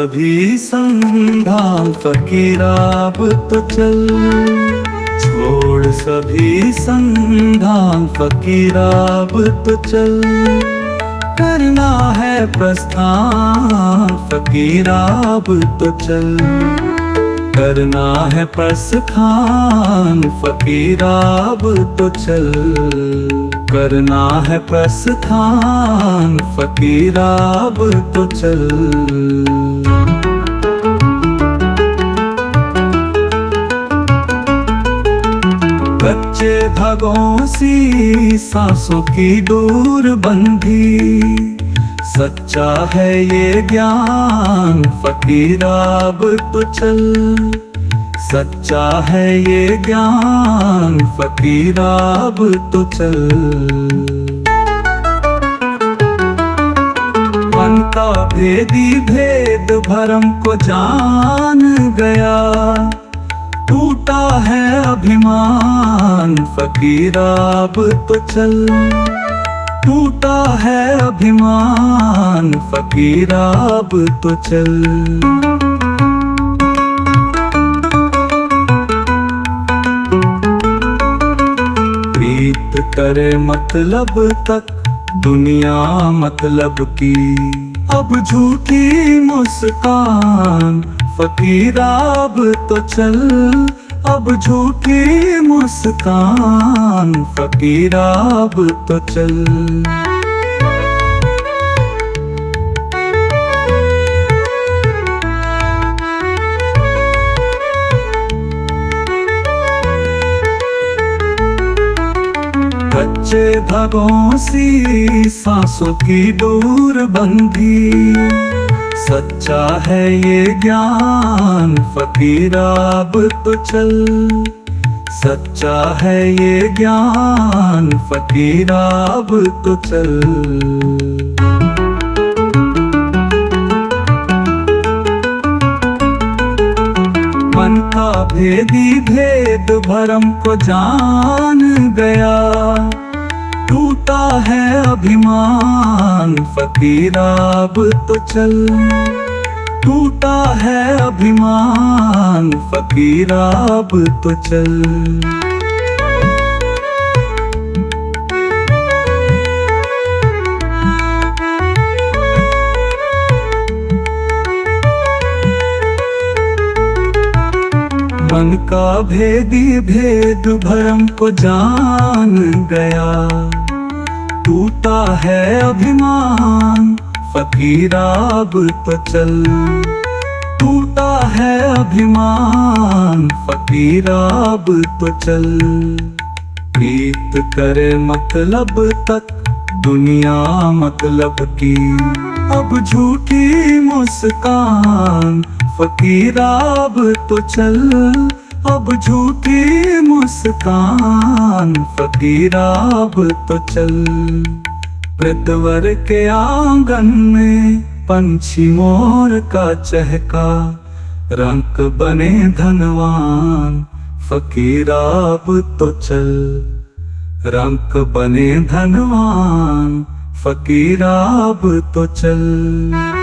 सभी संधान फकीरा अब तो चल। छोड़ सभी संधान फकीरा अब तो चल। करना है प्रस्थान फकीरा अब तो चल। करना है प्रस्थान फकीरा अब तो चल। करना है प्रस्थान फकीरा अब तो चल। कच्चे धागों सी सांसों की दूर बंधी। सच्चा है ये ज्ञान फकीरा अब तो चल। सच्चा है ये ज्ञान फकीरा अब तो चल। मन का भेदी भेद भरम को जान गया। टूटा है अभिमान फकीरा अब तो चल। टूटा है अभिमान फकीरा अब तो चल। प्रीत करे मतलब तक दुनिया मतलब की। अब झूठी मुस्कान फकीरा अब तो चल। अब झूठी मुस्कान फकीरा अब तो चल। कच्चे धागों सी सांसों की दूर बंधी। सच्चा है ये ज्ञान फकीरा अब तो चल। सच्चा है ये ज्ञान फकीरा अब तो चल। मन का भेदी भेद भरम को जान गया। टूटा है अभिमान फकीरा अब तो चल। टूटा है अभिमान फकीरा अब तो चल। मन का भेदी भेद भरम को जान गया। टूटा है अभिमान फकीरा अब तो चल। टूटा है अभिमान फकीरा अब तो चल। प्रीत करे मतलब तक दुनिया मतलब की। अब झूठी मुस्कान फकीरा अब तो चल। अब झूठी मुस्कान फकीरा अब तो चल। वृद्धवर के आंगन में पंछी मोर का चहका। रंक बने धनवान फकीरा अब तो चल। रंक बने धनवान फकीरा अब तो चल।